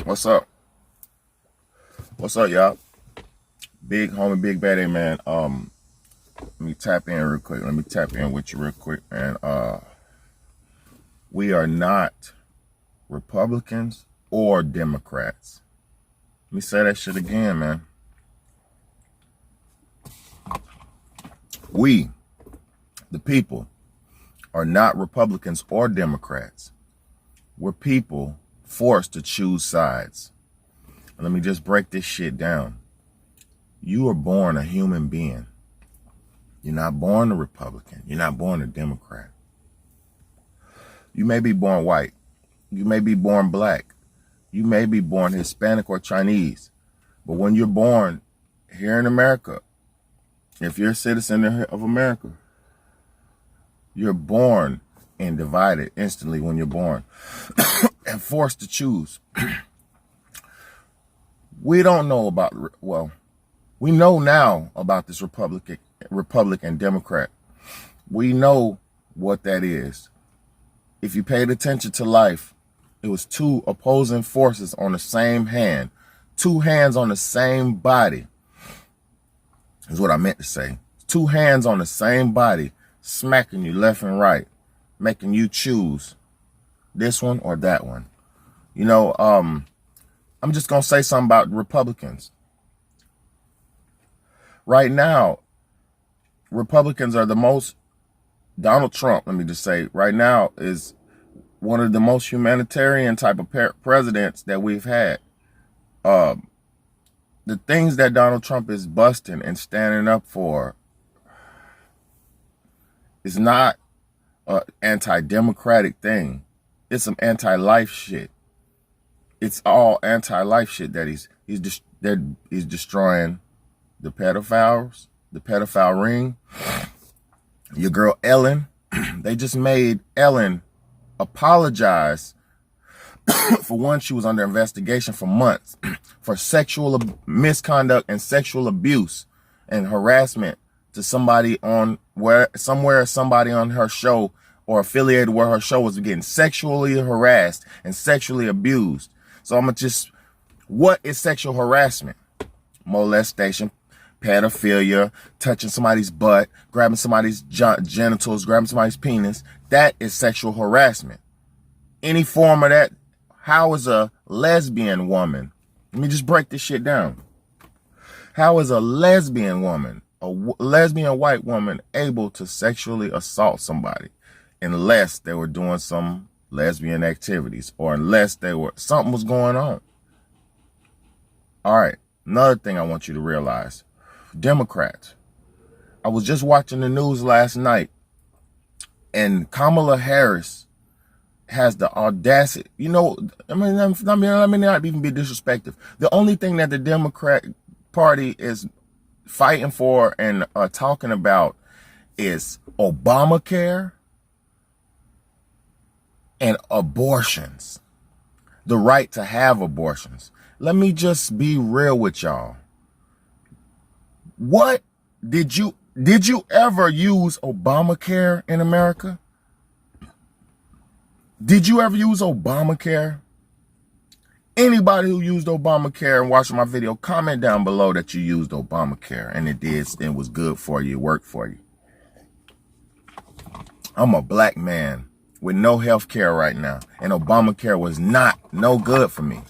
What's up? What's up, y'all? Big homie, big baddie, man. Let me tap in real quick. Let me tap in with you real quick, man. We are not Republicans or Democrats. Let me say that shit again, man. We, the people, are not Republicans or Democrats. We're people forced to choose sides. Let me just break this shit down. You are born a human being. You're not born a Republican. You're not born a Democrat. You may be born white. You may be born black. You may be born Hispanic or Chinese. But when you're born here in America, if you're a citizen of America, you're born and divided instantly when you're born and forced to choose. We don't know about, well, we know now about this Republican Democrat. We know what that is. If you paid attention to life, it was two opposing forces on the same hand, two hands on the same body, is what I meant to say. Two hands on the same body, smacking you left and right, making you choose this one or that one. You know, I'm just going to say something about Republicans. Right now, Republicans are the most, Donald Trump, let me just say, right now is one of the most humanitarian type of presidents that we've had. The things that Donald Trump is busting and standing up for is not an anti-democratic thing. It's some anti-life shit. It's all anti-life shit that he's destroying the pedophiles, the pedophile ring. Your girl Ellen, they just made Ellen apologize for one, she was under investigation for months for sexual misconduct and sexual abuse and harassment to somebody on somebody on her show or affiliated where her show was getting sexually harassed and sexually abused. So I'm just, what is sexual harassment? Molestation, pedophilia, touching somebody's butt, grabbing somebody's genitals, grabbing somebody's penis. That is sexual harassment. Any form of that. How is a lesbian woman? Let me just break this shit down. How is a lesbian woman, a lesbian white woman, able to sexually assault somebody unless they were doing some lesbian activities or unless something was going on? All right. Another thing I want you to realize, Democrats. I was just watching the news last night and Kamala Harris has the audacity, you know, let me not even be disrespectful. The only thing that the Democrat Party is fighting for and talking about is Obamacare and abortions, the right to have abortions. Let me just be real with y'all. What did you ever use Obamacare in America? Did you ever use Obamacare? Anybody who used Obamacare and watched my video, comment down below that you used Obamacare and it was good for you, it worked for you. I'm a black man with no health care right now, and Obamacare was no good for me.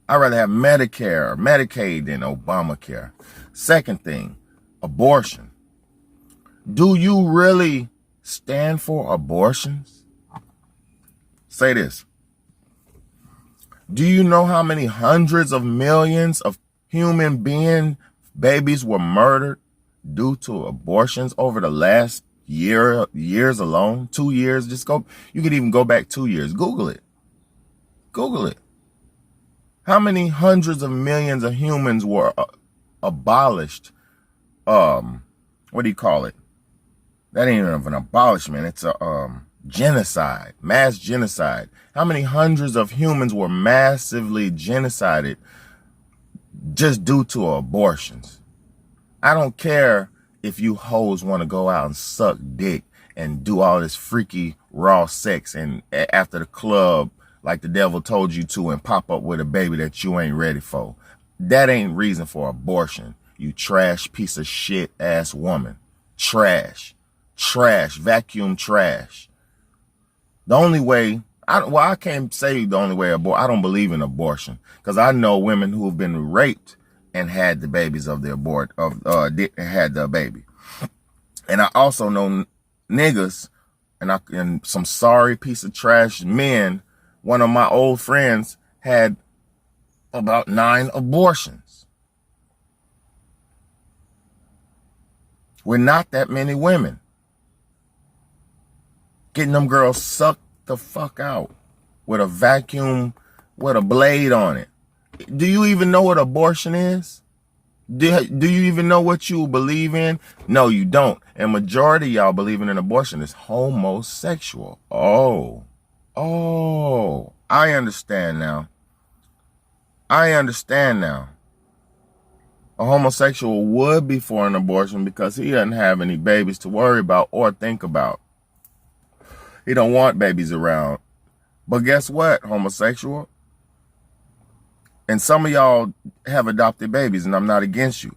I'd rather have Medicare or Medicaid than Obamacare. Second thing, abortion. Do you really stand for abortions? Say this. Do you know how many hundreds of millions of human babies were murdered due to abortions over the last years alone? 2 years. You could even go back 2 years. Google it. Google it. How many hundreds of millions of humans were abolished? What do you call it? That ain't even an abolishment. It's a genocide, mass genocide. How many hundreds of humans were massively genocided just due to abortions? I don't care if you hoes want to go out and suck dick and do all this freaky raw sex and after the club like the devil told you to and pop up with a baby that you ain't ready for. That ain't reason for abortion. You trash piece of shit ass woman. Trash. Trash. Vacuum trash. The only way, I can't say the only way I don't believe in abortion, because I know women who have been raped and had the babies of the had the baby. And I also know niggas and some sorry piece of trash men. One of my old friends had about 9 abortions. We're not that many women getting them girls sucked the fuck out with a vacuum, with a blade on it. Do you even know what abortion is? Do you even know what you believe in? No, you don't. And majority of y'all believing in abortion is homosexual. Oh, I understand now. A homosexual would be for an abortion because he doesn't have any babies to worry about or think about. He don't want babies around. But guess what, homosexual? And some of y'all have adopted babies, and I'm not against you.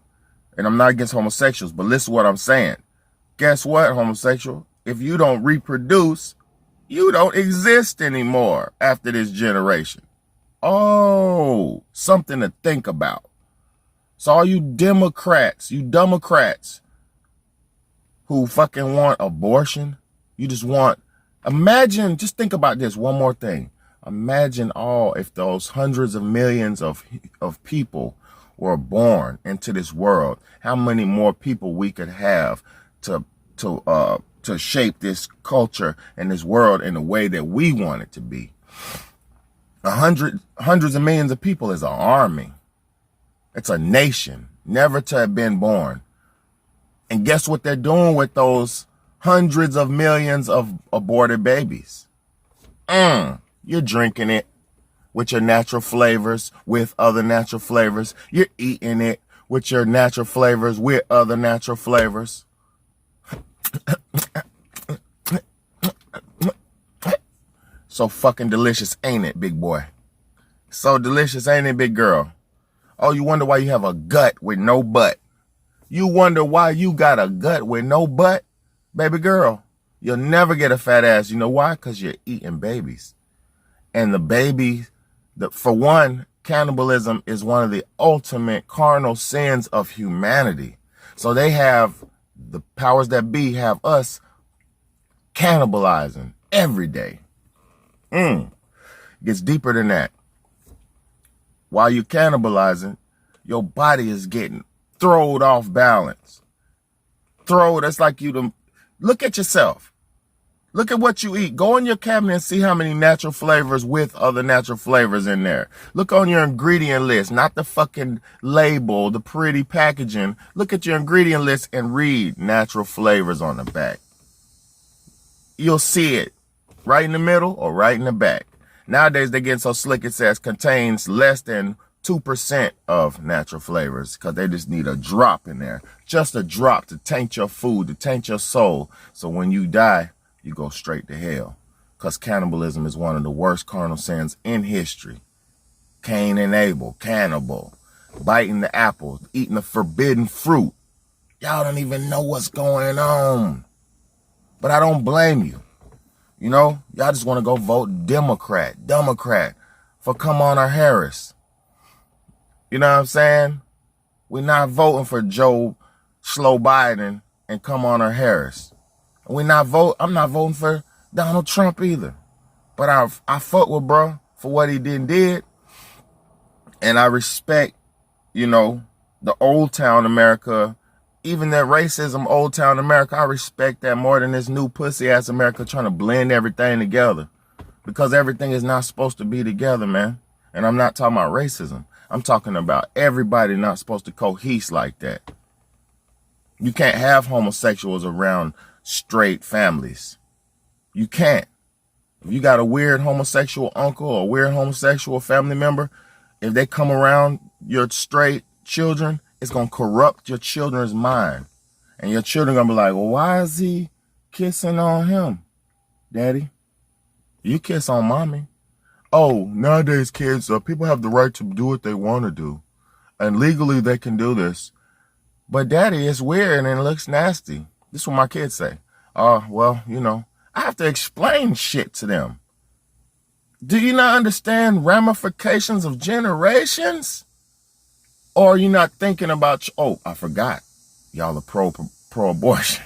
And I'm not against homosexuals, but listen to what I'm saying. Guess what, homosexual? If you don't reproduce, you don't exist anymore after this generation. Oh, something to think about. So all you Democrats who fucking want abortion, you just want, imagine, just think about this one more thing. Imagine if those hundreds of millions of people were born into this world, how many more people we could have to shape this culture and this world in the way that we want it to be. Hundreds of millions of people is an army. It's a nation, never to have been born. And guess what they're doing with those hundreds of millions of aborted babies? You're drinking it with your natural flavors, with other natural flavors. You're eating it with your natural flavors, with other natural flavors. So fucking delicious, ain't it, big boy? So delicious, ain't it, big girl? Oh, you wonder why you have a gut with no butt. You wonder why you got a gut with no butt? Baby girl, you'll never get a fat ass. You know why? Because you're eating babies. And the baby, for one, cannibalism is one of the ultimate carnal sins of humanity. So they have, the powers that be have us cannibalizing every day. Gets deeper than that. While you're cannibalizing, your body is getting thrown off balance. That's like you to look at yourself. Look at what you eat. Go in your cabinet and see how many natural flavors with other natural flavors in there. Look on your ingredient list, not the fucking label, the pretty packaging. Look at your ingredient list and read natural flavors on the back. You'll see it right in the middle or right in the back. Nowadays, they're getting so slick it says contains less than 2% of natural flavors because they just need a drop in there. Just a drop to taint your food, to taint your soul. So when you die, you go straight to hell. Because cannibalism is one of the worst carnal sins in history. Cain and Abel, cannibal, biting the apple, eating the forbidden fruit. Y'all don't even know what's going on. But I don't blame you. You know, y'all just want to go vote Democrat for Kamala Harris. You know what I'm saying? We're not voting for Joe Slow Biden and Kamala Harris. I'm not voting for Donald Trump either. But I fuck with bro for what he did. And I respect, you know, the old town America, even that racism, old town America, I respect that more than this new pussy ass America trying to blend everything together. Because everything is not supposed to be together, man. And I'm not talking about racism. I'm talking about everybody not supposed to cohese like that. You can't have homosexuals around straight families. You can't. If you got a weird homosexual uncle or a weird homosexual family member, if they come around your straight children, it's going to corrupt your children's mind. And your children going to be like, well, why is he kissing on him, daddy? You kiss on mommy. oh, nowadays kids, people have the right to do what they want to do. And legally they can do this. But daddy, it's weird and it looks nasty. This is what my kids say. Well, you know, I have to explain shit to them. Do you not understand ramifications of generations? Or are you not thinking about, oh, I forgot. Y'all are pro-abortion.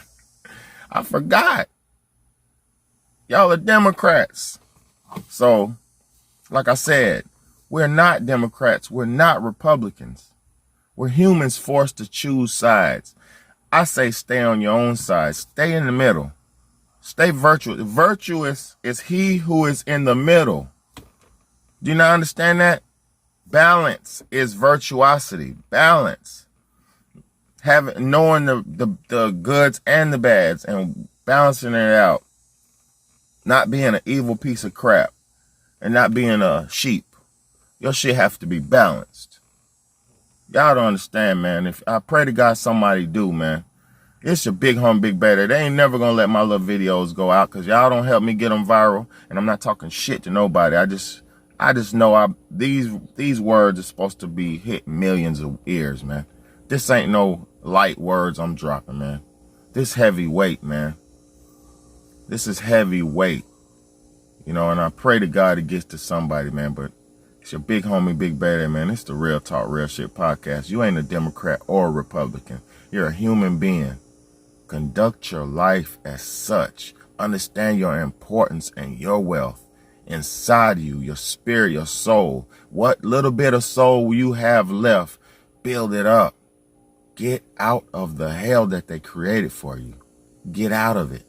I forgot. Y'all are Democrats. So, like I said, we're not Democrats. We're not Republicans. We're humans forced to choose sides. I say stay on your own side. Stay in the middle. Stay virtuous. Virtuous is he who is in the middle. Do you not understand that? Balance is virtuosity. Balance. Knowing the goods and the bads and balancing it out. Not being an evil piece of crap and not being a sheep. Your shit have to be balanced. Y'all don't understand, man. If I pray to God somebody do, man. It's your big home, big better. They ain't never gonna let my little videos go out because y'all don't help me get them viral. And I'm not talking shit to nobody. I just know these words are supposed to be hit millions of ears, man. This ain't no light words I'm dropping, man. This heavy weight, man. This is heavy weight. You know, and I pray to God it gets to somebody, man. But it's your big homie, big baddie, man. It's the Real Talk, Real Shit podcast. You ain't a Democrat or a Republican. You're a human being. Conduct your life as such. Understand your importance and your wealth inside you, your spirit, your soul. What little bit of soul you have left, build it up. Get out of the hell that they created for you. Get out of it.